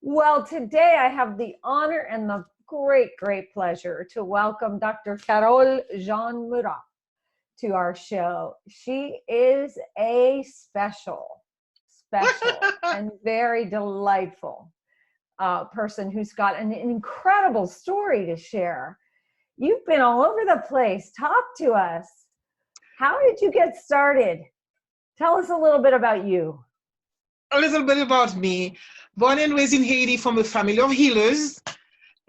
Well, today I have the honor and the great pleasure to welcome Dr. Carolle Jen-Murat to our show. She is a special and very delightful person who's got an incredible story to share. You've been all over the place. Talk to us. How did you get started? Tell us a little bit about you. A little bit about me. Born and raised in Haiti from a family of healers.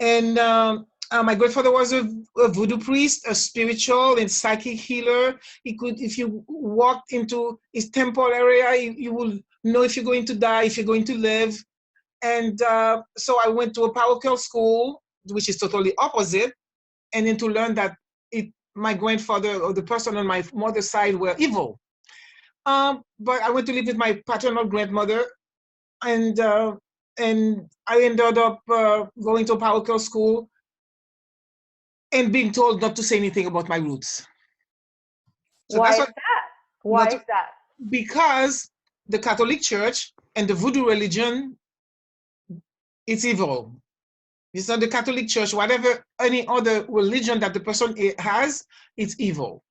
And my grandfather was a voodoo priest, a spiritual and psychic healer. He could, if you walked into his temple area, you will know if you're going to die, if you're going to live. And so I went to a parochial school, which is totally opposite. And then to learn that my grandfather or the person on my mother's side were evil. But I went to live with my paternal grandmother, and I ended up going to parochial school and being told not to say anything about my roots. So Why is that? Because the Catholic Church and the voodoo religion, it's evil. It's not the Catholic Church, whatever any other religion that the person has, it's evil.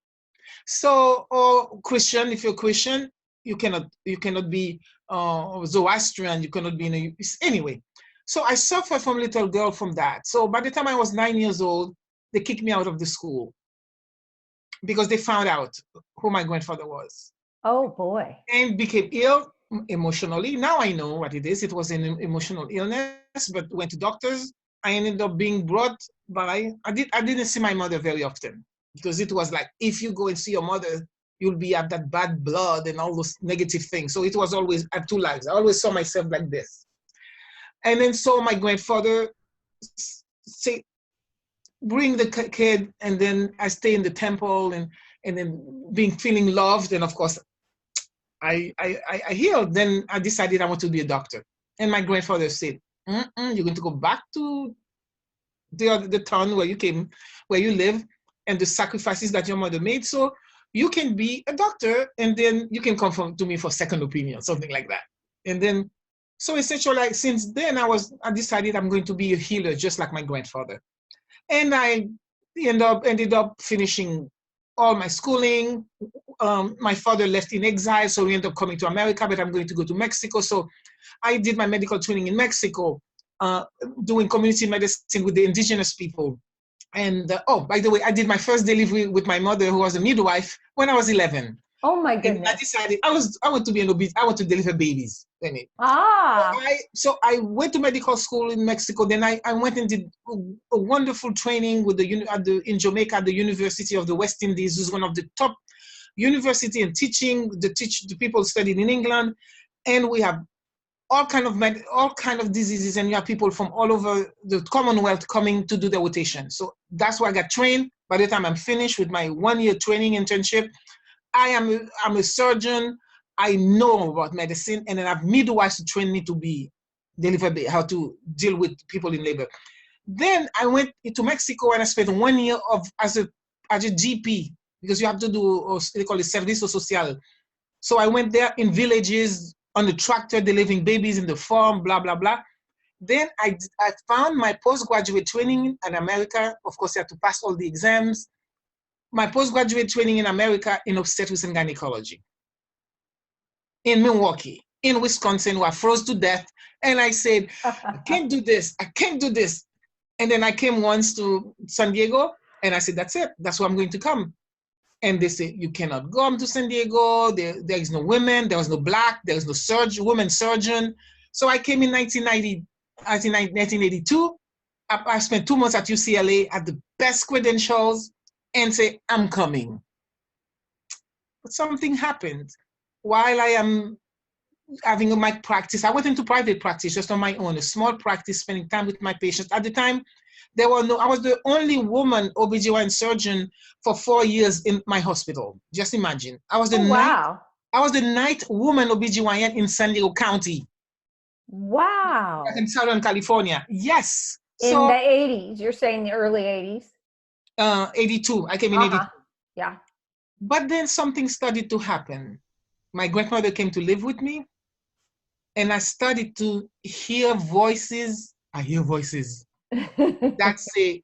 So, or Christian, if you're Christian, you cannot be Zoroastrian, you cannot be anyway. So I suffered from little girl from that. So by the time I was 9 years old, they kicked me out of the school because they found out who my grandfather was. Oh boy. And became ill emotionally. Now I know what it is. It was an emotional illness, but went to doctors. I ended up being brought by, I didn't see my mother very often because it was like, if you go and see your mother, you'll be at that bad blood and all those negative things. So it was always at two lives. I always saw myself like this. And then so my grandfather say, bring the kid, and then I stay in the temple and then feeling loved. And of course, I healed. Then I decided I want to be a doctor. And my grandfather said, you're going to go back to the town where you live, and the sacrifices that your mother made, so you can be a doctor, and then you can come to me for second opinion, something like that. And then, so essentially, since then, I decided I'm going to be a healer, just like my grandfather. And I ended up finishing all my schooling. My father left in exile, so we ended up coming to America, but I'm going to go to Mexico. So I did my medical training in Mexico, doing community medicine with the indigenous people. And by the way, I did my first delivery with my mother, who was a midwife, when I was 11. Oh my goodness! And I decided I want to be an obese. I want to deliver babies. So I went to medical school in Mexico. Then I went and did a wonderful training with in Jamaica at the University of the West Indies, who's one of the top university in teaching. The people studied in England, and we have all kind of diseases, and you have people from all over the Commonwealth coming to do their rotation. So that's where I got trained. By the time I'm finished with my 1-year training internship, I'm a surgeon. I know about medicine, and then I have midwives to train me to how to deal with people in labor. Then I went to Mexico, and I spent 1 year as a GP, because you have to do they call it servicio social. So I went there in villages, on the tractor, delivering babies in the farm, blah, blah, blah. Then I found my postgraduate training in America. Of course, I had to pass all the exams. My postgraduate training in America in obstetrics and gynecology. In Milwaukee, in Wisconsin, where I froze to death. And I said, I can't do this. And then I came once to San Diego, and I said, that's it. That's where I'm going to come. And they say, you cannot go to San Diego. There is no women. There was no black. There was no woman surgeon. So I came in 1982. I spent 2 months at UCLA at the best credentials and say, I'm coming. But something happened. While I am having my practice, I went into private practice just on my own, a small practice, spending time with my patients. At the time, I was the only woman OBGYN surgeon for 4 years in my hospital. Just imagine. I was the ninth woman OBGYN in San Diego County. Wow. In Southern California. Yes. In the 80s. You're saying the early 80s? 82. I came in 82. Yeah. But then something started to happen. My grandmother came to live with me. And I started to hear voices. I hear voices that say,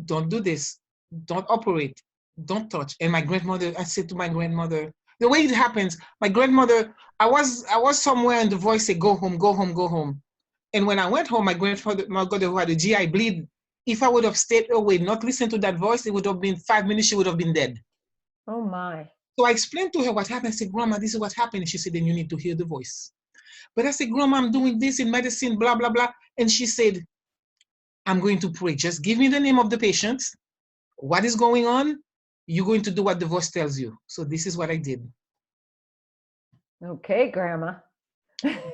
don't do this, don't operate, don't touch. And my grandmother, I said to my grandmother, the way it happens, my grandmother, I was somewhere and the voice said, go home, go home, go home. And when I went home, my grandfather who had a GI bleed, if I would have stayed away, not listened to that voice, it would have been 5 minutes, she would have been dead. Oh my. So I explained to her what happened. I said, Grandma, this is what happened. And she said, then you need to hear the voice. But I said, Grandma, I'm doing this in medicine, blah, blah, blah. And she said, I'm going to pray. Just give me the name of the patient. What is going on? You're going to do what the voice tells you. So this is what I did. Okay, Grandma.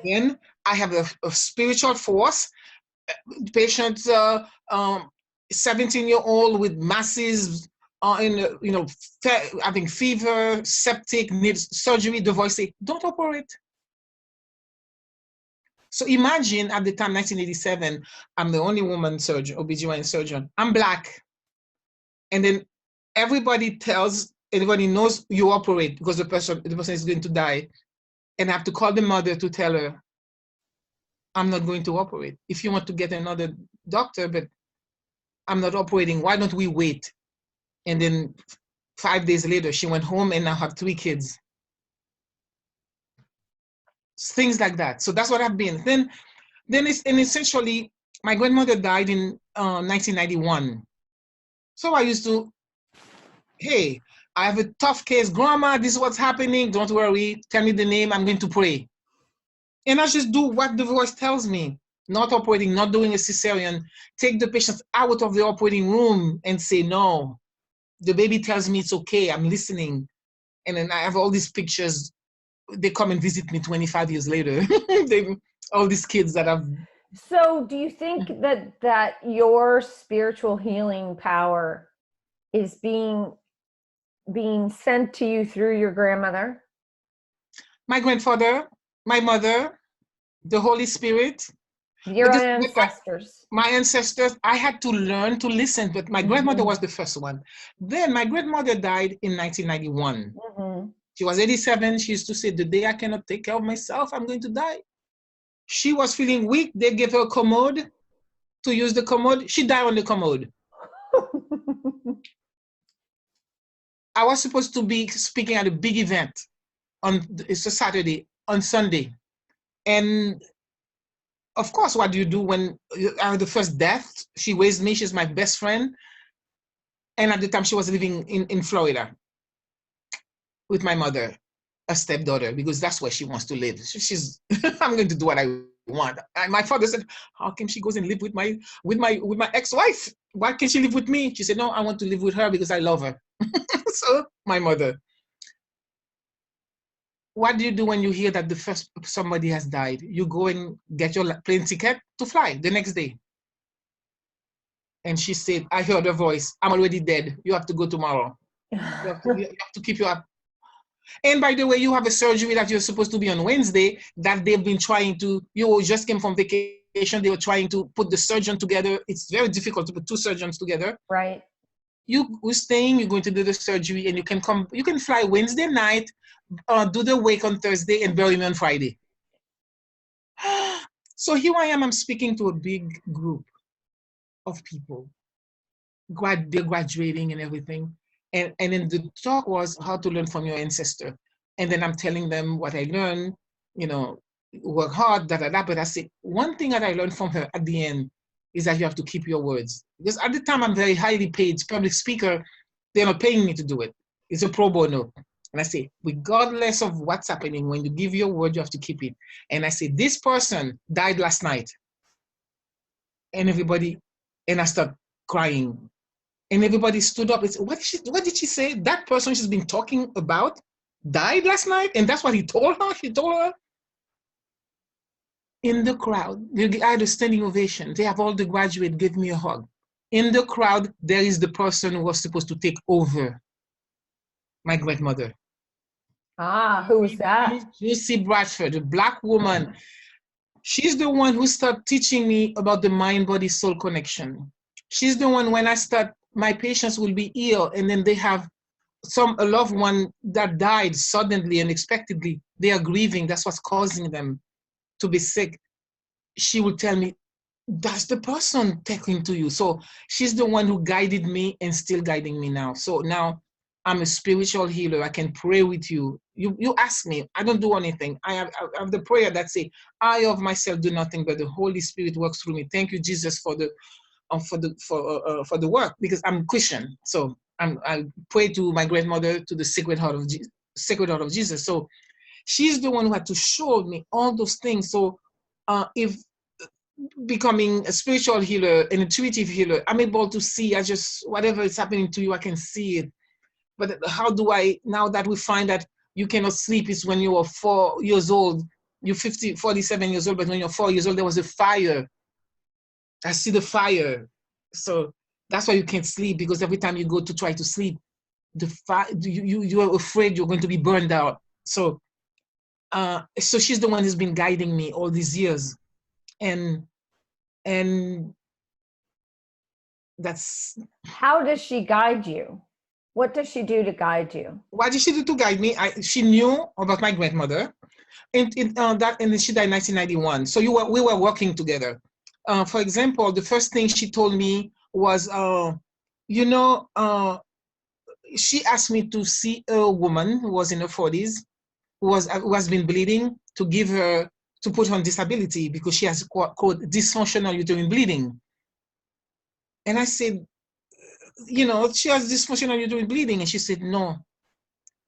Then I have a spiritual force. Patient, 17-year-old with masses, having fever, septic, needs surgery. The voice say, don't operate. So imagine at the time, 1987, I'm the only woman surgeon, OBGYN surgeon. I'm Black. And then everybody knows you operate because the person is going to die. And I have to call the mother to tell her, I'm not going to operate. If you want to get another doctor, but I'm not operating, why don't we wait? And then 5 days later, she went home and now have 3 kids. Things like that. So that's what I've been. Then essentially, my grandmother died in 1991. So I used to, hey, I have a tough case. Grandma, this is what's happening. Don't worry. Tell me the name. I'm going to pray. And I just do what the voice tells me. Not operating, not doing a cesarean. Take the patient out of the operating room and say, no. The baby tells me it's okay. I'm listening. And then I have all these pictures. They come and visit me 25 years later. All these kids that have. So do you think that your spiritual healing power is being sent to you through your grandmother? My grandfather, my mother, the Holy Spirit. Your ancestors. My ancestors, I had to learn to listen, but my grandmother was the first one. Then my grandmother died in 1991. Mm-hmm. She was 87. She used to say, the day I cannot take care of myself, I'm going to die. She was feeling weak. They gave her a commode to use the commode. She died on the commode. I was supposed to be speaking at a big event it's a Saturday, on Sunday. And of course, what do you do when I had the first death? She raised me. She's my best friend. And at the time, she was living in Florida with my mother, a stepdaughter, because that's where she wants to live. She's, I'm going to do what I want. And my father said, how come she goes and live with my ex-wife? Why can't she live with me? She said, no, I want to live with her because I love her. So my mother. What do you do when you hear that somebody has died? You go and get your plane ticket to fly the next day. And she said, I heard her voice. I'm already dead. You have to go tomorrow. You have to keep you up. And by the way, you have a surgery that you're supposed to be on Wednesday that they've been trying to, you just came from vacation. They were trying to put the surgeon together. It's very difficult to put 2 surgeons together. Right. You're staying, you're going to do the surgery, and you can fly Wednesday night, do the wake on Thursday, and bury me on Friday. So here I am, I'm speaking to a big group of people. They're graduating and everything. And then the talk was how to learn from your ancestor. And then I'm telling them what I learned, work hard, But I said, one thing that I learned from her at the end is that you have to keep your words. Because at the time, I'm very highly paid public speaker. They're not paying me to do it. It's a pro bono. And I say, regardless of what's happening, when you give your word, you have to keep it. And I say, this person died last night. And I start crying. And everybody stood up and said, what did she say? That person she's been talking about died last night? And that's what he told her? She told her? In the crowd, I had a standing ovation. They have all the graduates give me a hug. In the crowd, there is the person who was supposed to take over my grandmother. Who is that? Lucy Bradford, a Black woman. She's the one who started teaching me about the mind-body-soul connection. She's the one, when I start, my patients will be ill, and then they have a loved one that died suddenly, unexpectedly. They are grieving. That's what's causing them. to be sick, she would tell me, that's the person talking to you. So she's the one who guided me and still guiding me now. So now I'm a spiritual healer. I can pray with you. You ask me, I don't do anything. I have the prayer that say, I of myself do nothing, but the Holy Spirit works through me. Thank you, Jesus, for the work, because I'm Christian. So I pray to my grandmother, to the Sacred Heart of Jesus. So she's the one who had to show me all those things. So if becoming a spiritual healer, an intuitive healer, I'm able to see, whatever is happening to you, I can see it. But how do I, now that we find that you cannot sleep, is when you are 4 years old, you're 47 years old, but when you're 4 years old, there was a fire. I see the fire. So that's why you can't sleep, because every time you go to try to sleep, you are afraid you're going to be burned out. So she's the one who's been guiding me all these years. And that's... How does she guide you? What does she do to guide you? What did she do to guide me? She knew about my grandmother, and she died in 1991. So we were working together. For example, the first thing she told me was, she asked me to see a woman who was in her 40s, who has been bleeding, to put her on disability because she has called dysfunctional uterine bleeding. And I said, she has dysfunctional uterine bleeding. And she said, no.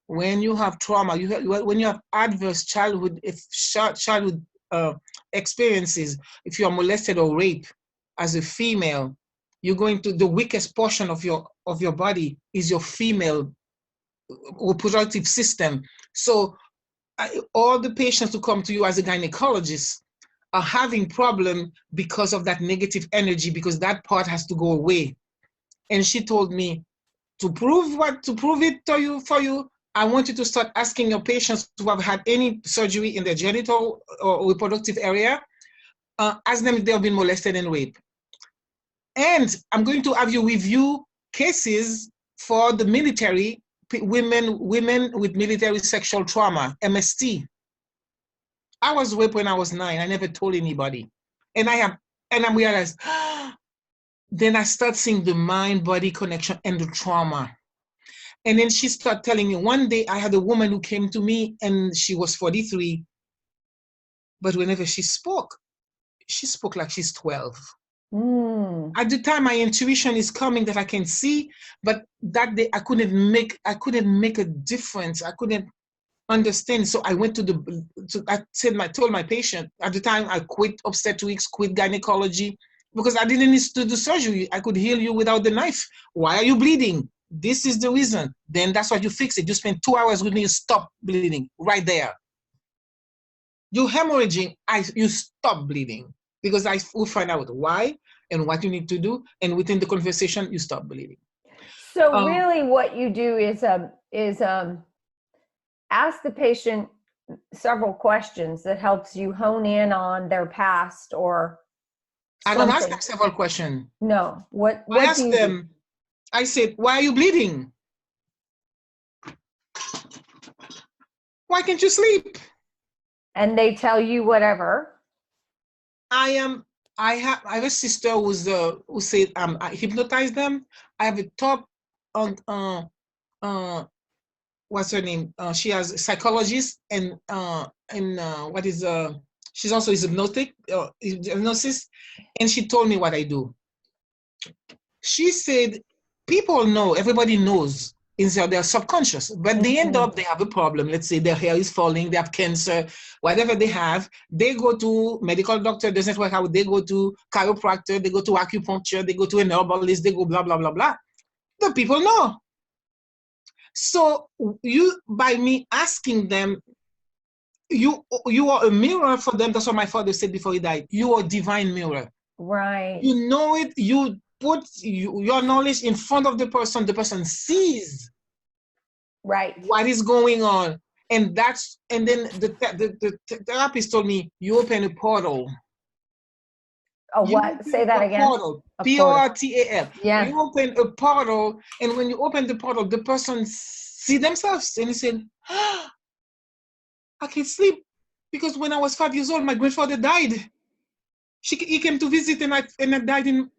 When you have trauma, when you have adverse childhood experiences, if you are molested or raped as a female, you're going to, the weakest portion of your body is your female reproductive system. So all the patients who come to you as a gynecologist are having problem because of that negative energy, because that part has to go away. And she told me, to prove it for you, I want you to start asking your patients who have had any surgery in their genital or reproductive area, ask them if they have been molested and raped. And I'm going to have you review cases for the military, women with military sexual trauma, MST. I was raped when I was 9. I never told anybody. And I realized, then I start seeing the mind-body connection and the trauma. And then she started telling me, one day I had a woman who came to me and she was 43, but whenever she spoke like she's 12. At the time, my intuition is coming that I can see, but that day I couldn't make a difference. I couldn't understand. So I went told my patient, at the time I quit obstetrics, quit gynecology, because I didn't need to do surgery. I could heal you without the knife. Why are you bleeding? This is the reason. Then that's why you fix it. You spend 2 hours with me, you stop bleeding right there. You're hemorrhaging, you stop bleeding, because I will find out why and what you need to do, and within the conversation, you stop bleeding. So really what you do is ask the patient several questions that helps you hone in on their past or something. I don't ask them several questions. No. What I ask them, I said, why are you bleeding? Why can't you sleep? And they tell you whatever. I have a sister who said I hypnotize them. I have a top what's her name? She has a psychologist and she's also hypnosis, and she told me what I do. She said, people know, everybody knows inside their subconscious, but they end up, they have a problem. Let's say their hair is falling, they have cancer, whatever they have, they go to medical doctor, doesn't work out, they go to chiropractor, they go to acupuncture, they go to an herbalist, they go blah, blah, blah, blah. The people know. So by me asking them, you are a mirror for them. That's what my father said before he died. You are a divine mirror. Right. You know it, you put your knowledge in front of the person sees what is going on. And then the therapist told me, you open a portal. What? Say that again. Portal. P-O-R-T-A-L. Yeah. You open a portal, and when you open the portal, the person see themselves, and he said, I can't sleep. because when I was 5 years old, my grandfather died. He came to visit, and I died and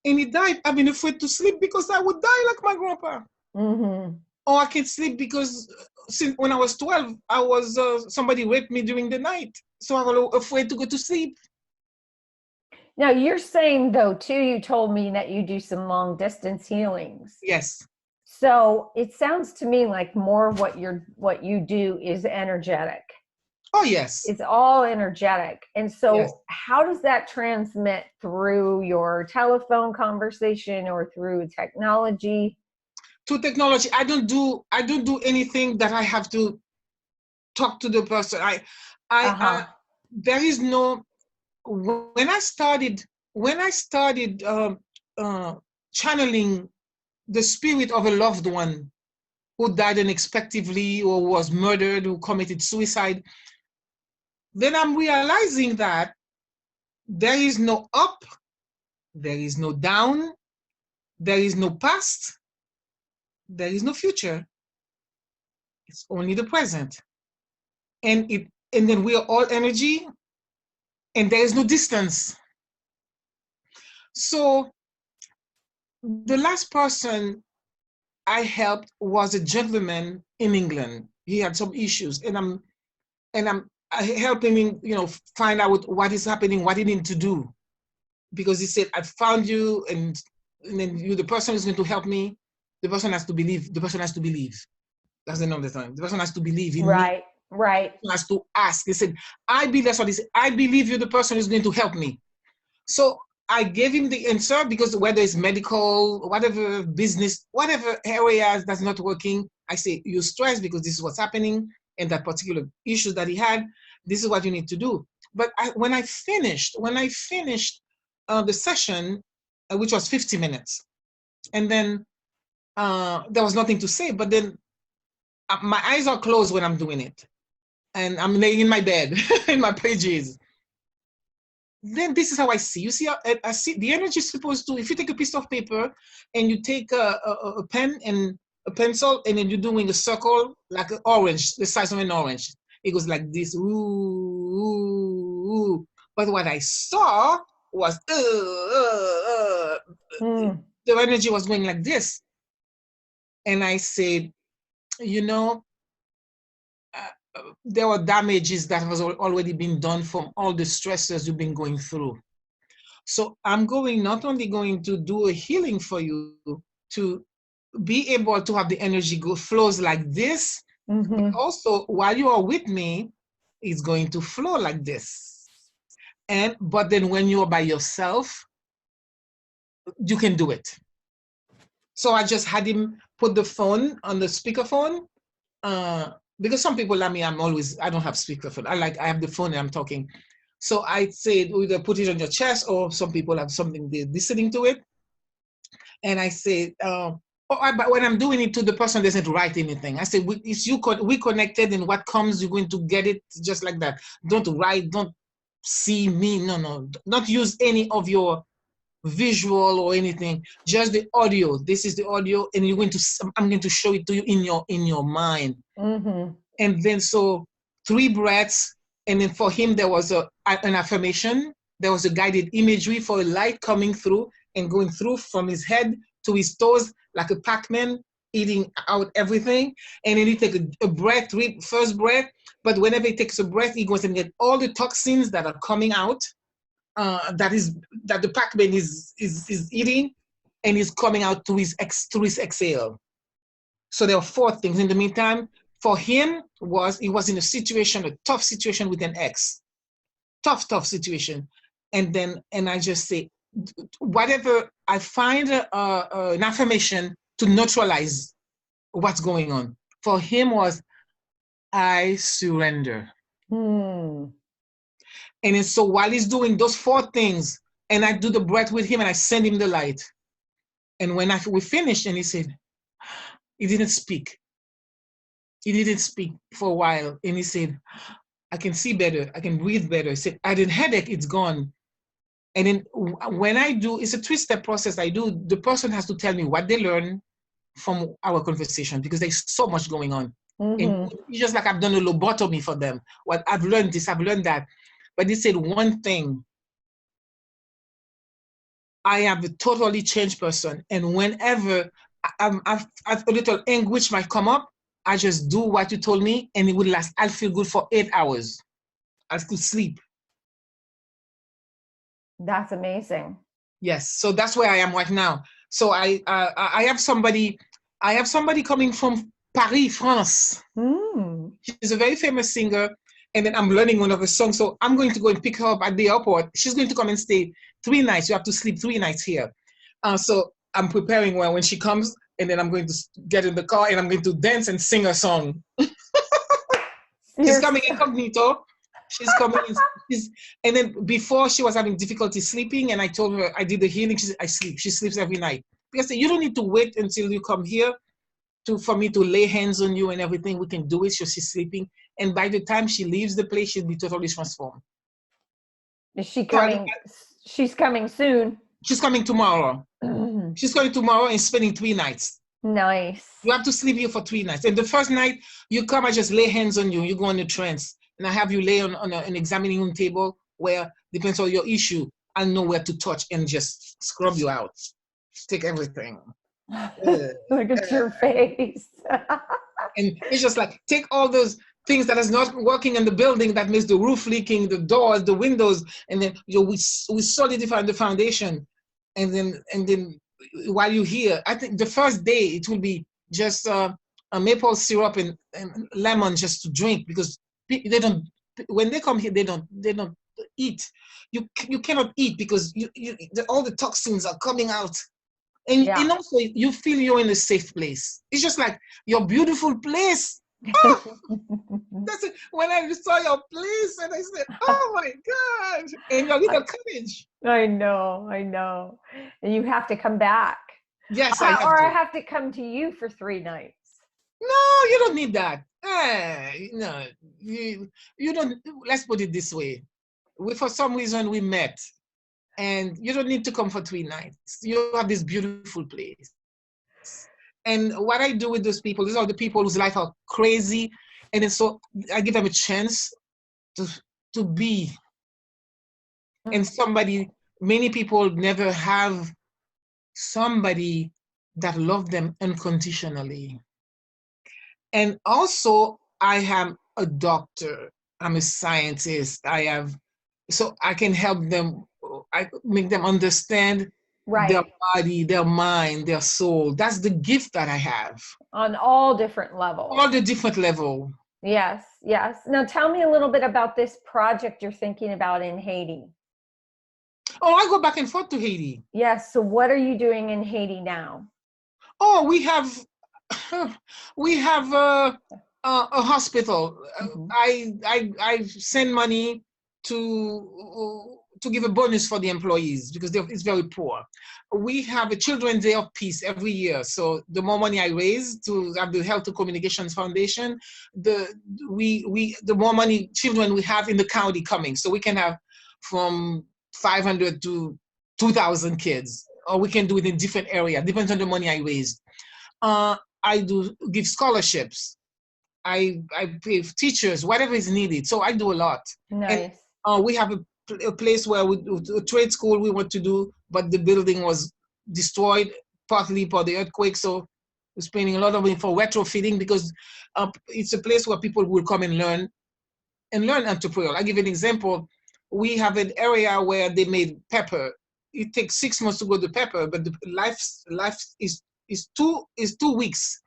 he died. I've been afraid to sleep because I would die like my grandpa. Mm-hmm. Or I can't sleep because since when I was 12, I was somebody raped me during the night, so I was afraid to go to sleep. Now you're saying though too, you told me that you do some long distance healings. Yes. So it sounds to me like more of what you do is energetic. Oh yes. It's all energetic. And so yes. How does that transmit through your telephone conversation or through technology? Through technology. I don't do anything that I have to talk to the person. There is no, when I started channeling the spirit of a loved one who died unexpectedly or was murdered, who committed suicide, then I'm realizing that there is no up, there is no down, there is no past, there is no future. It's only the present. And then we are all energy, and there is no distance. So the last person I helped was a gentleman in England. He had some issues, and I'm helping him, find out what is happening, what he needs to do, because he said, "I found you, and then the person is going to help me. The person has to believe. The person has to believe." That's another time. The person has to believe in me. Right. He has to ask. He said, "I believe." That's what he said. "I believe you. The person is going to help me." So I gave him the answer, because whether it's medical, whatever business, whatever areas that's not working, I say, "You're stressed because this is what's happening, and that particular issues that he had, this is what you need to do." But when I finished the session, which was 50 minutes, and then there was nothing to say, but then my eyes are closed when I'm doing it, and I'm laying in my bed in my pages. Then this is how I see. You see, I see the energy is supposed to, if you take a piece of paper and you take a pen and a pencil, and then you're doing a circle like an orange, the size of an orange. It goes like this, ooh, ooh, ooh. But what I saw was, the energy was going like this. And I said, there were damages that has already been done from all the stresses you've been going through. So I'm not only going to do a healing for you to be able to have the energy flows like this, but also while you are with me, it's going to flow like this. But then when you are by yourself, you can do it. So I just had him put the phone on the speakerphone, because some people like me, I don't have speakerphone. I have the phone and I'm talking. So I said, either put it on your chest, or some people have something they're listening to it. And I said, but when I'm doing it to the person doesn't write anything. I said, we connected, and what comes, you're going to get it just like that. Don't write, don't see me. No. Don't use any of your visual or anything, just the audio. This is the audio, and I'm going to show it to you in your mind. And then so 3 breaths, and then for him there was an affirmation. There was a guided imagery for a light coming through and going through from his head to his toes, like a Pac-Man eating out everything. And then he take a breath, first breath, but whenever he takes a breath, he goes and get all the toxins that are coming out, that the Pac-Man is eating, and is coming out through his exhale. So there are 4 things. In the meantime, for him, he was in a tough situation with an ex. Tough situation. And I just say, whatever, I find an affirmation to neutralize what's going on. For him was, I surrender. And then so while he's doing those 4 things, and I do the breath with him, and I send him the light. And when we finished, and he said, he didn't speak. He didn't speak for a while. And he said, I can see better. I can breathe better. He said, I had a headache, it's gone. And then when I do, it's a 3-step process I do. The person has to tell me what they learn from our conversation, because there's so much going on. And it's just like I've done a lobotomy for them. Well, I've learned this, I've learned that. But they said one thing. I am a totally changed person. And whenever I've a little anguish might come up, I just do what you told me, and it would last. I'll feel good for 8 hours. I could sleep. That's amazing. Yes. So that's where I am right now. So I have somebody coming from Paris, France. She's a very famous singer. And then I'm learning one of her songs. So I'm going to go and pick her up at the airport. She's going to come and stay 3 nights. You have to sleep 3 nights here. So I'm preparing when she comes, and then I'm going to get in the car and I'm going to dance and sing a song. She's coming incognito. She's coming. And then before she was having difficulty sleeping, and I told her, I did the healing. She said, I sleep. She sleeps every night. Because you don't need to wait until you come here for me to lay hands on you and everything. We can do it. So she's sleeping. And by the time she leaves the place, she'll be totally transformed. Is she coming? She's coming soon. She's coming tomorrow. She's coming tomorrow and spending 3 nights. Nice. You have to sleep here for 3 nights. And the first night you come, I just lay hands on you. You go in a trance. And I have you lay on an examining room table where, depends on your issue, I know where to touch and just scrub you out. Take everything. Look at your face. And it's just like, take all those things that is not working in the building that makes the roof leaking, the doors, the windows, and then we solidify the foundation. And then while you're here, I think the first day it will be just a maple syrup and lemon just to drink, because they don't, when they come here, they don't eat. You cannot eat because all the toxins are coming out. And also you feel you're in a safe place. It's just like your beautiful place. Oh, that's it. When I saw your place and I said, oh my God, and your little cottage. I know. And you have to come back. Yes, I have to come to you for 3 nights. No, you don't need that. No, you don't. Let's put it this way. For some reason we met, and you don't need to come for 3 nights. You have this beautiful place. And what I do with those people, these are the people whose life are crazy. And then so I give them a chance to be. And many people never have somebody that loves them unconditionally. And also I am a doctor. I'm a scientist. So I can help them. I make them understand their body, their mind, their soul. That's the gift that I have. On all different levels. All the different levels. Yes. Now tell me a little bit about this project you're thinking about in Haiti. Oh, I go back and forth to Haiti. Yes. So what are you doing in Haiti now? Oh, we have a hospital. I send money to give a bonus for the employees because it's very poor. We have a Children's Day of Peace every year. So the more money I raise to have the Health to Communications Foundation, the more money children we have in the county coming. So we can have from 500 to 2,000 kids, or we can do it in different areas. Depends on the money I raised. I do give scholarships. I pay teachers, whatever is needed. So I do a lot. Nice. And we have a place where a trade school we want to do, but the building was destroyed partly for the earthquake. So we're spending a lot of money for retrofitting because it's a place where people will come and learn entrepreneurial. I'll give you an example. We have an area where they made pepper. It takes 6 months to grow the pepper, but the life is 2 weeks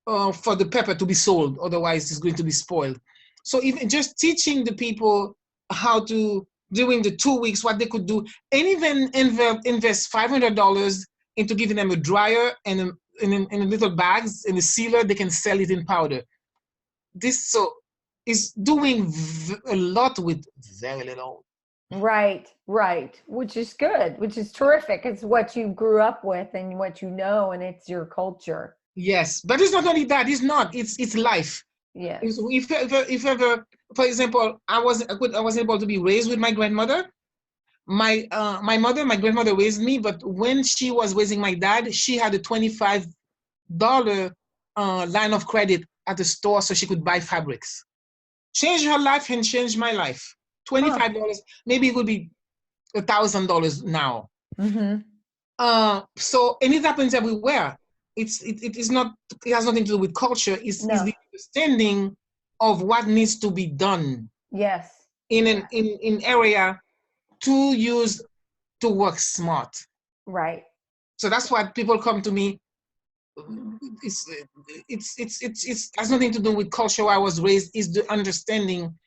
for the pepper to be sold. Otherwise, it's going to be spoiled. So even just teaching the people how to, during the 2 weeks, what they could do, and even invest $500 into giving them a dryer and in little bags and a sealer, they can sell it in powder. This is doing a lot with very little. Right. Which is good, which is terrific. It's what you grew up with and what you know, and it's your culture. Yes, but it's not only that. It's life. Yeah. If ever, for example, I was able to be raised with my grandmother. My grandmother raised me, but when she was raising my dad, she had a $25 line of credit at the store so she could buy fabrics. Changed her life and changed my life. $25, maybe it would be $1,000 now. So, and it happens everywhere. It is not, it has nothing to do with culture. It's the understanding of what needs to be done. Yes. In an area to use to work smart. Right. So that's why people come to me. It's has nothing to do with culture where I was raised. Is the understanding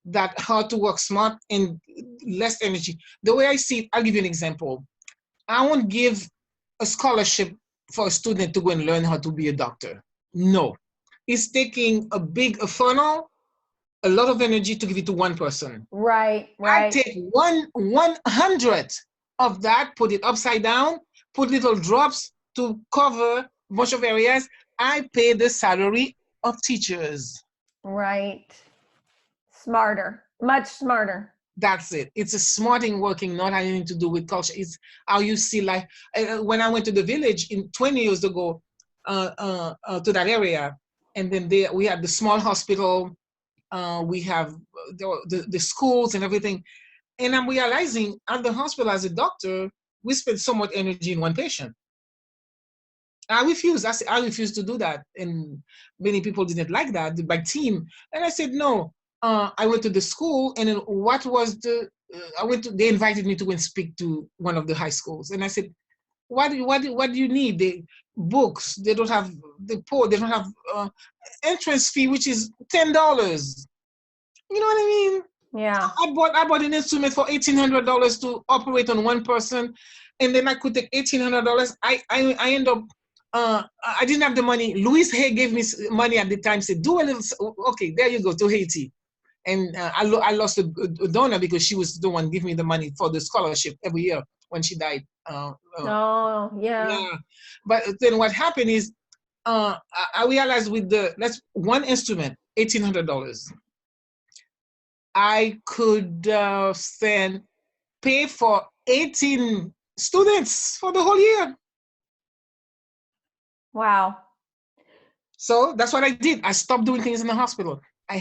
that how to work smart and less energy. The way I see it, I'll give you an example. I won't give a scholarship for a student to go and learn how to be a doctor. No. It's taking a funnel, a lot of energy to give it to one person. Right. I take 100 of that, put it upside down, put little drops to cover a bunch of areas. I pay the salary of teachers. Right. Smarter, much smarter. That's it. It's a smarting working, not having to do with culture. It's how you see life. When I went to the village 20 years ago to that area, and then we had the small hospital, we have the schools and everything. And I'm realizing at the hospital as a doctor, we spend so much energy in one patient. I refuse. I refuse to do that. And many people didn't like that, my team. And I said, no. I went to the school, and then they invited me to go and speak to one of the high schools. And I said, what do you need? The books, they don't have the poor, they don't have entrance fee, which is $10. You know what I mean? Yeah. I bought an instrument for $1,800 to operate on one person, and then I could take $1,800. I end up I didn't have the money. Louise Hay gave me money at the time. Said, do a little. Okay, there you go to Haiti, and I lost a donor because she was the one giving me the money for the scholarship every year when she died. Oh yeah. Yeah, but then what happened is I realized with that's one instrument, $1,800. I could pay for 18 students for the whole year. Wow. So that's what I did. I stopped doing things in the hospital. I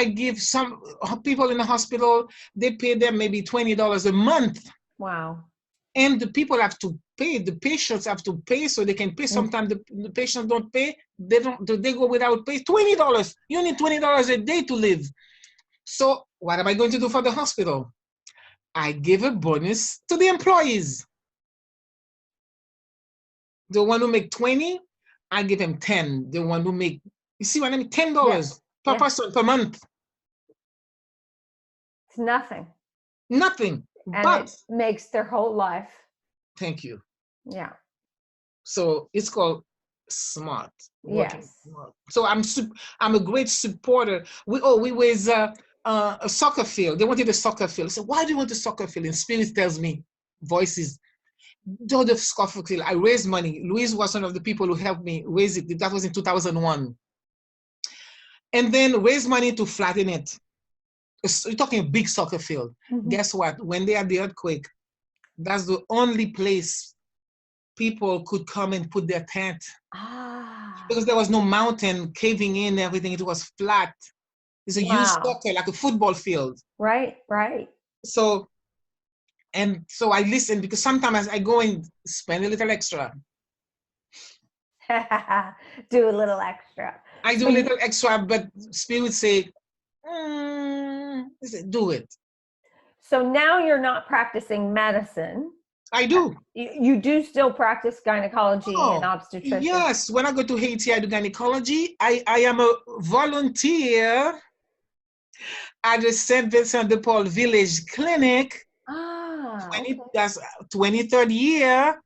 give some people in the hospital, they pay them maybe $20 a month. Wow. And the people have to pay, the patients have to pay so they can pay. Sometimes the patients don't pay, they go without pay. $20. You need $20 a day to live. So what am I going to do for the hospital? I give a bonus to the employees. The one who make 20, I give him 10. The one who make, you see what I mean? $10 per person per month. It's nothing. Nothing. And but it makes their whole life. Thank you. Yeah. So it's called smart. Yes. Smart. So I'm a great supporter. We raise a soccer field. They wanted a soccer field. I said, why do you want a soccer field? And Spirit tells me, voices, do the soccer field. I raised money. Louise was one of the people who helped me raise it. That was in 2001. And then raise money to flatten it. You're talking a big soccer field. Mm-hmm. Guess what? When they had the earthquake, that's the only place people could come and put their tent. Because there was no mountain caving in, everything. It was flat. It's a huge soccer, like a football field. Right, right. So I listen because sometimes I go and spend a little extra. Do a little extra. I do a little extra, but Spirit say, do it. So now you're not practicing medicine. I do. You do still practice gynecology and obstetrician? Yes. When I go to Haiti, I do gynecology. I am a volunteer at the St. Vincent de Paul Village Clinic. That's 23rd year.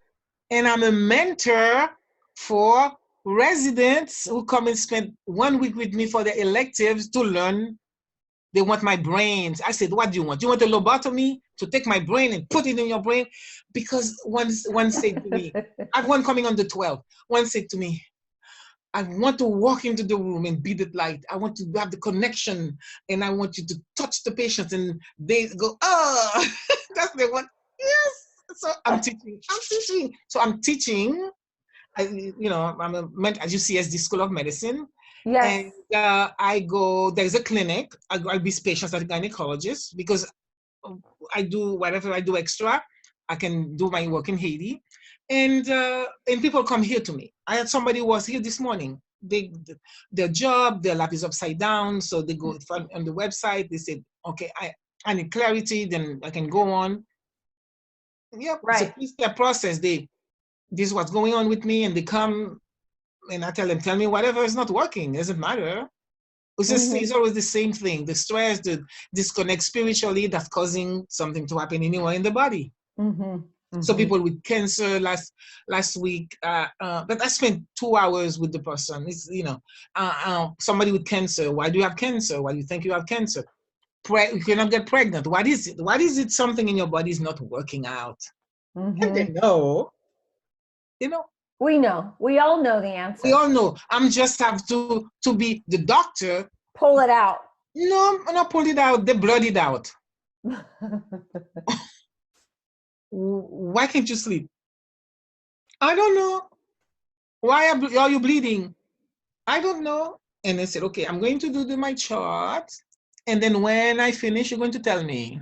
And I'm a mentor for residents who come and spend 1 week with me for their electives to learn. They want my brains. I said, what do you want? Do you want a lobotomy to take my brain and put it in your brain? Because one said to me, I have one coming on the 12th. One said to me, I want to walk into the room and be the light. I want to have the connection, and I want you to touch the patients, and they go, oh, that's the one. Yes. So I'm teaching. So I'm teaching. I'm a, as you see, as the School of Medicine, Yes. And I go, there's a clinic. I'll be patients at a gynecologist because I do whatever I do extra. I can do my work in Haiti. And people come here to me. I had somebody who was here this morning. Their job, their life is upside down. So they go on the website. They said, okay, I need clarity. Then I can go on. Yep, right. It's a three-step process. This is what's going on with me. And they come and I tell them, tell me whatever is not working. It doesn't matter. It's always the same thing. The stress, the disconnect spiritually, that's causing something to happen anywhere in the body. So people with cancer last week, but I spent 2 hours with the person. It's, somebody with cancer. Why do you have cancer? Why do you think you have cancer? You cannot get pregnant. What is it? What is it? Something in your body is not working out. And they know, We know. We all know the answer. We all know. I'm just have to be the doctor. Pull it out. No, I'm not pull it out. They blood it out. Why can't you sleep? I don't know. Why are you bleeding? I don't know. And they said, okay, I'm going to do my chart. And then when I finish, you're going to tell me.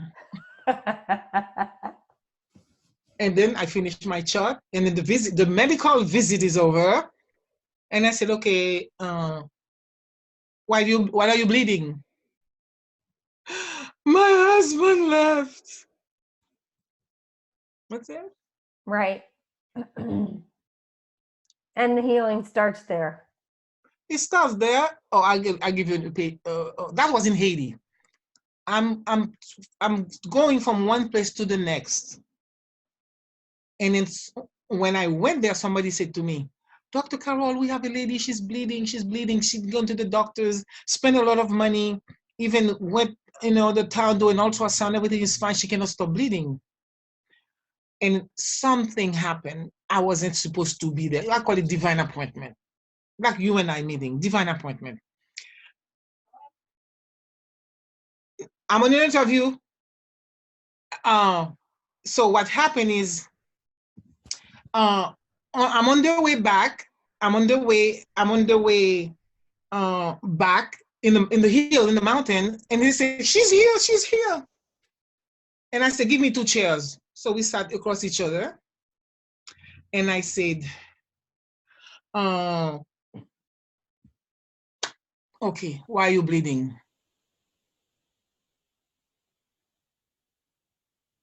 And then I finished my chart. And then the medical visit is over. And I said, okay, why are you bleeding? My husband left. What's that? Right. And the healing starts there. It starts there. Oh, I give you the pay. That was in Haiti. I'm going from one place to the next. And when I went there, somebody said to me, Dr. Carrolle, we have a lady, she's bleeding. She's gone to the doctors, spent a lot of money, even went, the town doing ultrasound, everything is fine. She cannot stop bleeding. And something happened. I wasn't supposed to be there. I call it divine appointment. Like you and I meeting, divine appointment. I'm on an interview. So what happened is, I'm on the way back. I'm on the way back in the hill, in the mountain. And they said, she's here. And I said, give me 2 chairs. So we sat across each other. And I said, okay, why are you bleeding?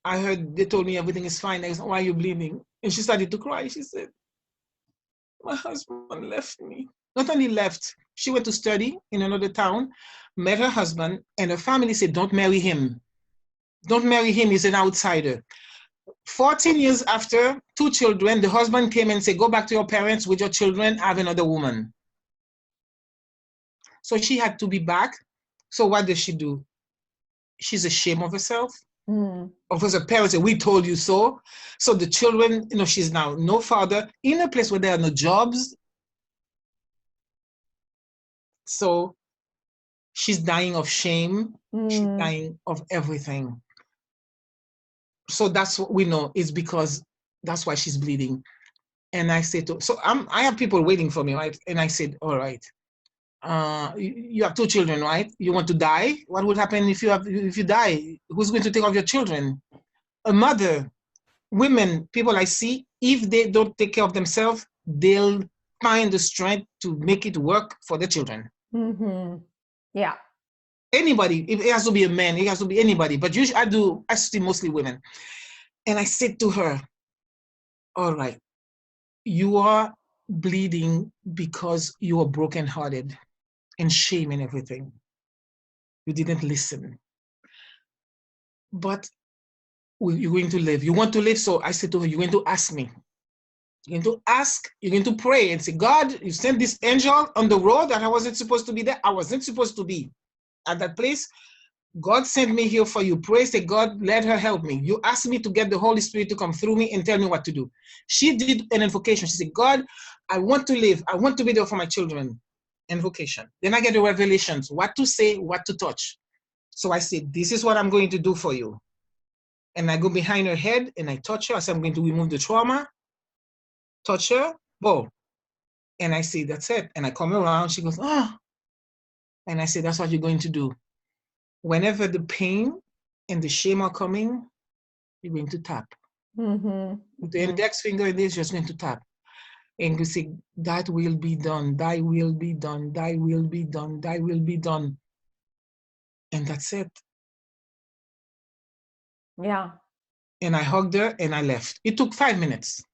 I heard they told me everything is fine. I said, why are you bleeding? And she started to cry. She said, my husband left me. Not only left, she went to study in another town, met her husband, and her family said, don't marry him. Don't marry him, he's an outsider. 14 years after, 2 children, the husband came and said, go back to your parents with your children, have another woman. So she had to be back. So what does she do? She's ashamed of herself. Of course, her parents said, we told you so. So the children, she's now no father, in a place where there are no jobs. So she's dying of shame. She's dying of everything. So that's what we know, is because that's why she's bleeding. And I said, I have people waiting for me, right? And I said, all right, you have 2 children, right? You want to die? What would happen if you die? Who's going to take care of your children? A mother, women, people I see, if they don't take care of themselves, they'll find the strength to make it work for the children. Yeah. Anybody, it has to be a man, it has to be anybody, but usually I see mostly women. And I said to her, all right, you are bleeding because you are brokenhearted and shame and everything. You didn't listen. But you're going to live. You want to live. So I said to her, you're going to ask me. You're going to ask, you're going to pray and say, God, you sent this angel on the road that I wasn't supposed to be there. I wasn't supposed to be at that place. God sent me here for you. Pray, say, God, let her help me. You asked me to get the Holy Spirit to come through me and tell me what to do. She did an invocation. She said, God, I want to live. I want to be there for my children. Invocation. Then I get the revelations, what to say, what to touch. So I said, this is what I'm going to do for you. And I go behind her head and I touch her. I said, I'm going to remove the trauma. Touch her. Boom. And I say, that's it. And I come around. She goes, oh, And I said, that's what you're going to do. Whenever the pain and the shame are coming, you're going to tap. With the index finger, it is just going to tap. And you say, that will be done, thy will be done, thy will be done, thy will be done. And that's it. Yeah. And I hugged her and I left. It took 5 minutes.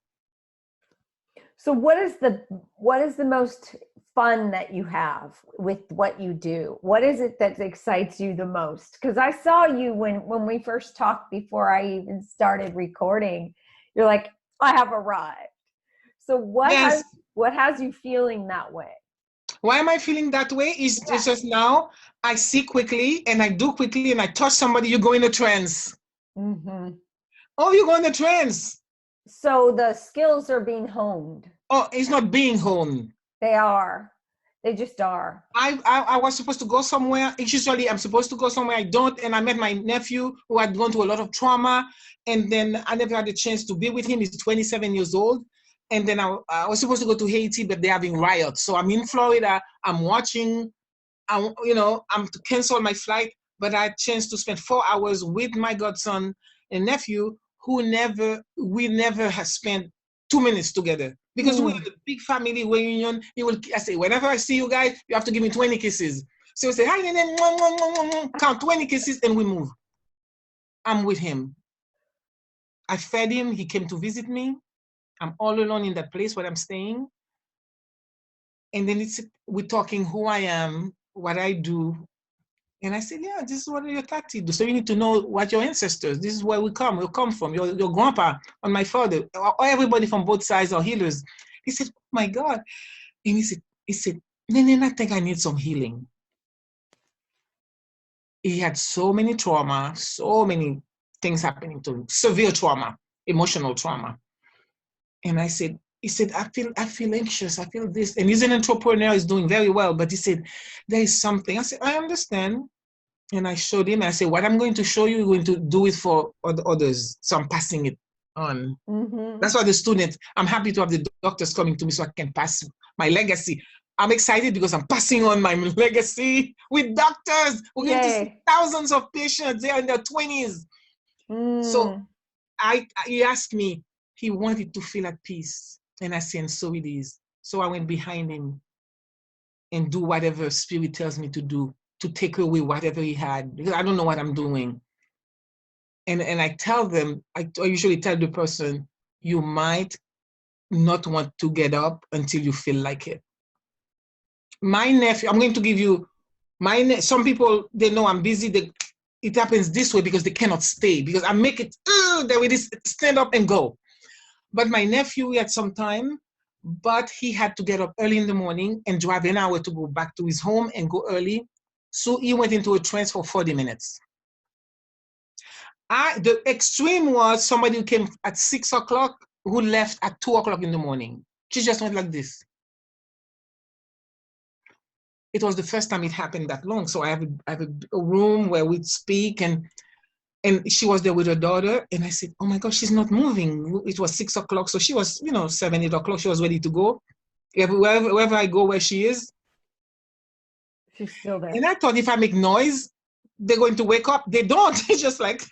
So what is the most fun that you have with what you do? What is it that excites you the most? Because I saw you when we first talked before I even started recording. You're like, I have arrived. So what has you feeling that way? Why am I feeling that way? It's just now I see quickly and I do quickly and I touch somebody, you go in a trance. Oh, you go in a trance. So the skills are being honed. Oh, it's not being honed. They are. They just are. I was supposed to go somewhere. Usually I'm supposed to go somewhere. I don't. And I met my nephew who had gone through a lot of trauma. And then I never had a chance to be with him. He's 27 years old. And then I was supposed to go to Haiti, but they're having riots. So I'm in Florida. I'm watching. I'm to cancel my flight. But I had a chance to spend 4 hours with my godson and nephew we never have spent 2 minutes together. Because we're a big family reunion. I say, whenever I see you guys, you have to give me 20 kisses. So we say, hi, and then count 20 kisses and we move. I'm with him. I fed him. He came to visit me. I'm all alone in that place where I'm staying. And then we're talking who I am, what I do. And I said, yeah, this is what your tati do. So you need to know what your ancestors, this is where we come from. Your grandpa and my father, or everybody from both sides are healers. He said, oh my God. And he said, Nene, I think I need some healing. He had so many trauma, so many things happening to him, severe trauma, emotional trauma. And he said, I feel anxious, I feel this. And he's an entrepreneur, he's doing very well, but he said, there is something. I said, I understand. And I showed him, I said, what I'm going to show you, you're going to do it for others. So I'm passing it on. That's why the students, I'm happy to have the doctors coming to me so I can pass my legacy. I'm excited because I'm passing on my legacy with doctors. We're going to see thousands of patients. They are in their 20s. So he asked me, he wanted to feel at peace. And I said, and so it is. So I went behind him and do whatever spirit tells me to do, to take away whatever he had, because I don't know what I'm doing. And I tell them, I usually tell the person, you might not want to get up until you feel like it. My nephew, I'm going to give you, some people, they know I'm busy. It happens this way because they cannot stay, because I make it, they will just stand up and go. But my nephew, he had some time, but he had to get up early in the morning and drive an hour to go back to his home and go early. So he went into a trance for 40 minutes. The extreme was somebody who came at 6 o'clock who left at 2 o'clock in the morning. She just went like this. It was the first time it happened that long. So I have a room where we'd speak, and she was there with her daughter. And I said, oh my gosh, she's not moving. It was 6 o'clock. So she was, 7, 8 o'clock. She was ready to go. Wherever I go where she is, she's still there. And I thought if I make noise, they're going to wake up. They don't. It's just like,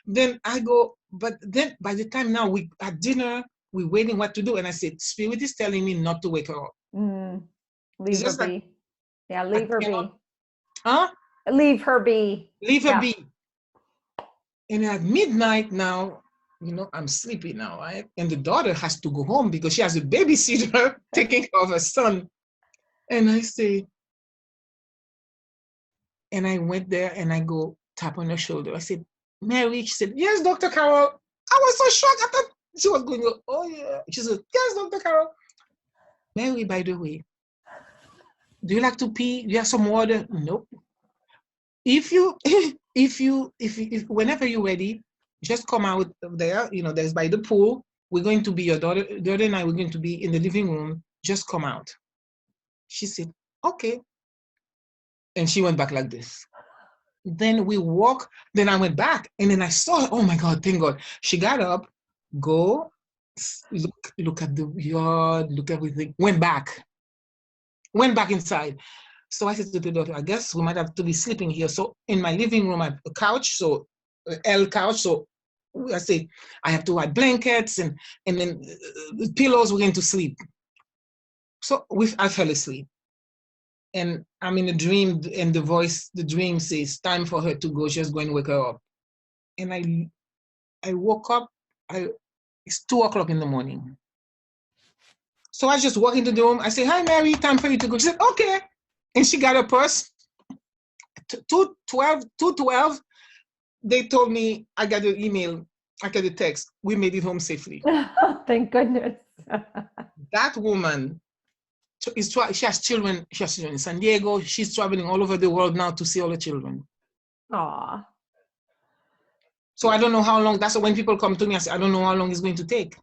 then I go, but then by the time now we at dinner, we're waiting what to do. And I said, Spirit is telling me not to wake her up. Leave her be. Like, yeah, leave her be. Huh? Leave her be. Leave her be. And at midnight now, I'm sleepy now, right? And the daughter has to go home because she has a babysitter taking care of her son. And I say, and I went there and I go tap on her shoulder. I said, Mary. She said, yes, Dr. Carrolle. I was so shocked. I thought she was going, oh yeah. She said, yes, Dr. Carrolle. Mary, by the way, do you like to pee? Do you have some water? Nope. If whenever you're ready, just come out there. There's by the pool. We're going to be your daughter and I, we're going to be in the living room. Just come out. She said, okay. And she went back like this. Then we walk, then I went back, and then I saw her. Oh my God, thank God. She got up, go, look at the yard, look at everything, went back inside. So I said to the daughter, I guess we might have to be sleeping here. So in my living room, I have a couch, so L couch. So I say, I have to white blankets and then the pillows, we're going to sleep. So I fell asleep. And I'm in a dream, and the dream says, time for her to go. Just go and wake her up. And I woke up, it's 2:00 in the morning. So I just walk into the room. I say, hi, Mary, time for you to go. She said, okay. And she got her purse. 2:12, they told me, I got an email, I got a text, we made it home safely. Thank goodness. That woman, she has children in San Diego. She's traveling all over the world now to see all the children. Aw. So I don't know how long, that's when people come to me, I say, I don't know how long it's going to take.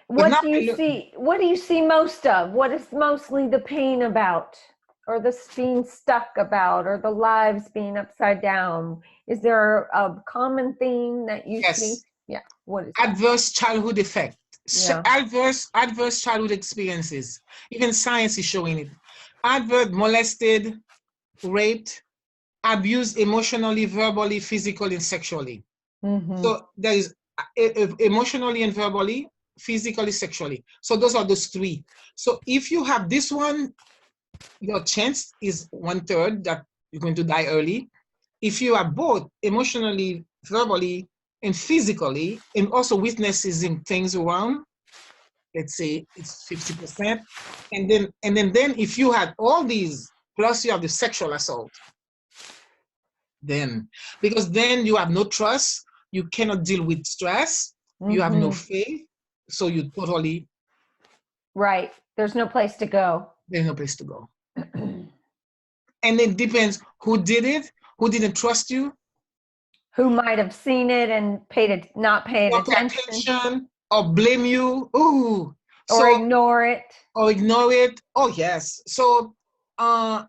What do you see most of? What is mostly the pain about, or the being stuck about, or the lives being upside down? Is there a common theme that you see? Yeah. What is adverse childhood effect? Yeah. Adverse childhood experiences. Even science is showing it. Adverse, molested, raped, abused emotionally, verbally, physically, and sexually. Mm-hmm. So there is emotionally and verbally, physically, sexually. So those are those three. So if you have this one, your chance is 1/3 that you're going to die early. If you are both emotionally, verbally, and physically, and also witnessing things around, let's say it's 50%. And then if you had all these, plus you have the sexual assault, then, because then you have no trust, you cannot deal with stress, you have no faith, so you totally... Right. There's no place to go. There's no place to go. And it depends who did it, who didn't trust you, who might have seen it and not paid attention, or blame you, or ignore it. Oh yes. So I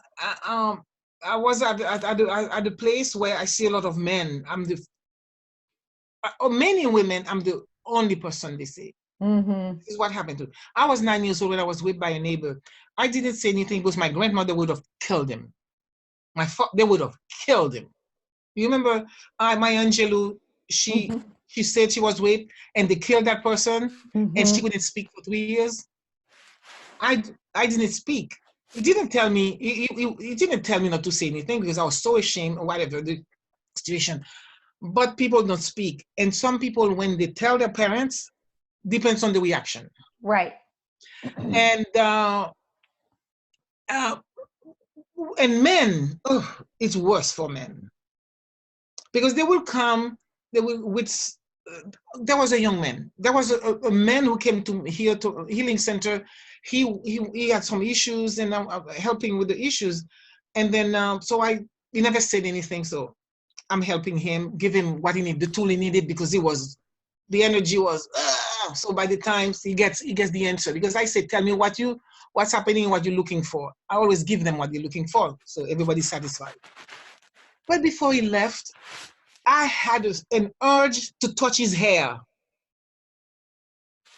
was at the place where I see a lot of men. Many women, I'm the only person they say. Mm-hmm. This is what happened to me. I was 9 years old when I was whipped by a neighbor. I didn't say anything because my grandmother would have killed him. They would have killed him. You remember my Angelou, she said she was raped and they killed that person, and she couldn't speak for 3 years. I didn't speak. He didn't tell me, he didn't tell me not to say anything because I was so ashamed or whatever the situation. But people don't speak. And some people, when they tell their parents, depends on the reaction. Right. And men, it's worse for men. Because they will come, there was a young man. There was a man who came to here to healing center. He had some issues, and I'm helping with the issues. And then he never said anything. So I'm helping him, give him what he needed, the tool he needed, because the energy was. So by the time he gets the answer, because I say, tell me what's happening, what you're looking for. I always give them what they're looking for, so everybody's satisfied. But before he left, I had an urge to touch his hair.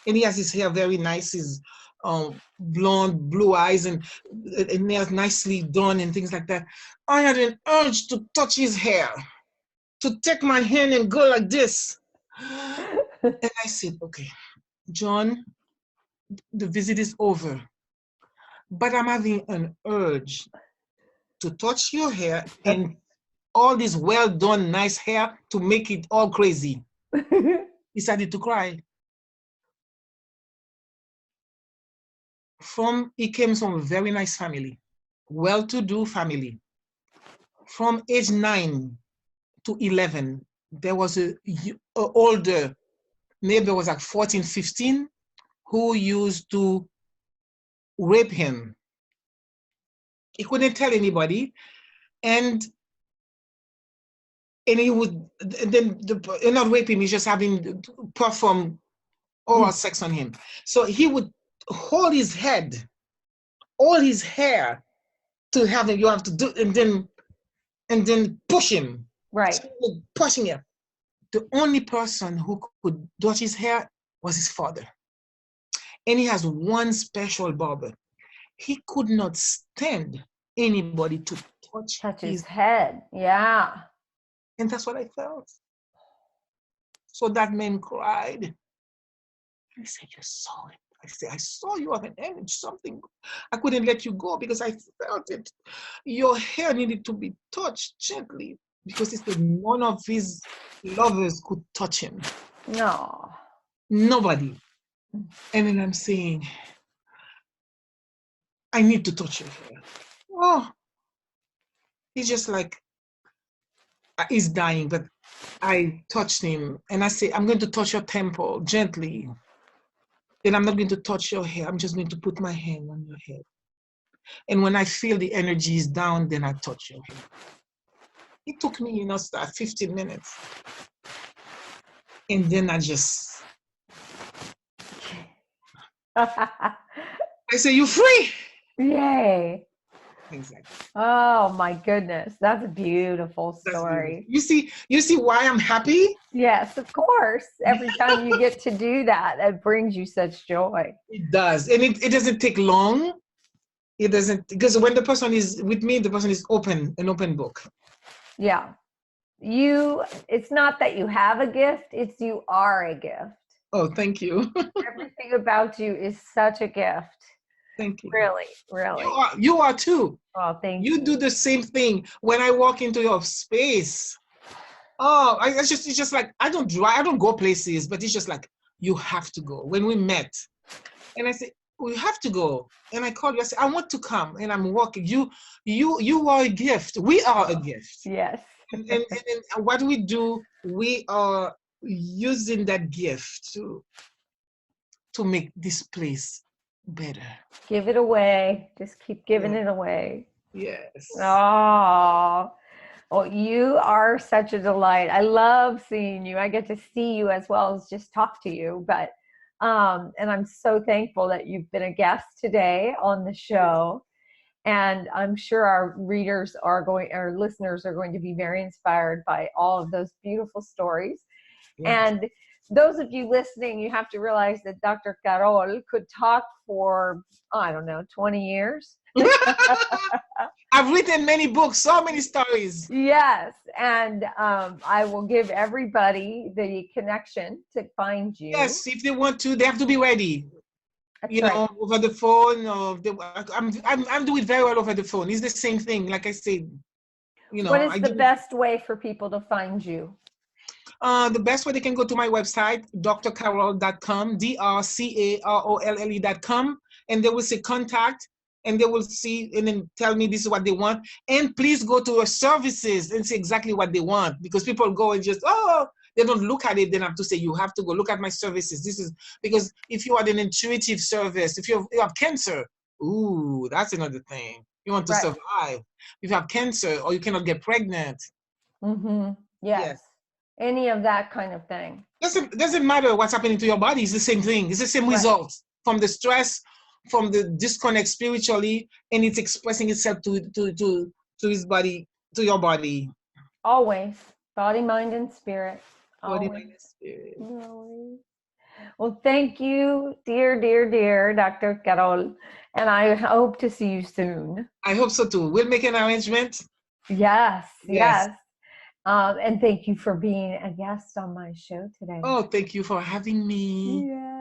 And he has his hair very nice, his blonde, blue eyes, and nails nicely done and things like that. I had an urge to touch his hair, to take my hand and go like this. And I said, okay, John, the visit is over, but I'm having an urge to touch your hair and all this well done, nice hair to make it all crazy. He started to cry. He came from a very nice family, well-to-do family. From age 9 to 11, there was an older neighbor, was like 14, 15, who used to rape him. He couldn't tell anybody, and he would then not rape him. He's just having perform oral sex on him. So he would hold his head, all his hair, to have him. You have to do, and then push him. Right. So pushing him. The only person who could touch his hair was his father, and he has one special barber. He could not stand anybody to touch his head. Yeah. And that's what I felt. So that man cried. I said, you saw it. I said, I saw you have an image, something. I couldn't let you go because I felt it. Your hair needed to be touched gently because he said none of his lovers could touch him. No. Nobody. And then I'm saying, I need to touch your hair. Oh, he's just like, he's dying, but I touched him and I say, I'm going to touch your temple gently. Then I'm not going to touch your hair. I'm just going to put my hand on your head. And when I feel the energy is down, then I touch your hair. It took me, 15 minutes. And then I just, I say, you free. Yay. Exactly. Oh my goodness. That's a beautiful story. Beautiful. You see why I'm happy? Yes, of course. Every time you get to do that, it brings you such joy. It does. And it doesn't take long. It doesn't, because when the person is with me, the person is an open book. Yeah. It's not that you have a gift, it's you are a gift. Oh, thank you. Everything about you is such a gift. Thank you. Really, really. You are too. Oh, thank you. You do the same thing when I walk into your space. Oh, it's just like, I don't go places, but it's just like, you have to go. When we met, and I said, we have to go. And I called you, I said, I want to come. And I'm walking. You are a gift. We are a gift. Yes. and what we do, we are using that gift to make this place better. Give it away. Just keep giving it away. Yes. Oh, you are such a delight. I love seeing you. I get to see you as well as just talk to you. But and I'm so thankful that you've been a guest today on the show. And I'm sure our listeners are going to be very inspired by all of those beautiful stories. Yes. And those of you listening, you have to realize that Dr. Carrolle could talk for, 20 years. I've written many books, so many stories. Yes. And I will give everybody the connection to find you. Yes, if they want to, they have to be ready. That's right. Over the phone, I'm doing very well over the phone. It's the same thing, like I said. What is the best way for people to find you? The best way, they can go to my website, drcarolle.com, drcarolle.com, and they will say contact, and they will see and then tell me this is what they want. And please go to your services and see exactly what they want, because people go and just, they don't look at it. Then I have to say, you have to go look at my services. This is because if you are an intuitive service, if you have cancer, ooh, that's another thing. You want to survive. If you have cancer or you cannot get pregnant. Mm-hmm. Yes. Any of that kind of thing. Doesn't matter what's happening to your body. It's the same thing. It's the same result from the stress, from the disconnect spiritually, and it's expressing itself to his body, to your body. Always. Body, mind, and spirit. Body, mind, and spirit. Always. Well, thank you, dear Dr. Carrolle. And I hope to see you soon. I hope so too. We'll make an arrangement. Yes. And thank you for being a guest on my show today. Oh, thank you for having me. Yeah.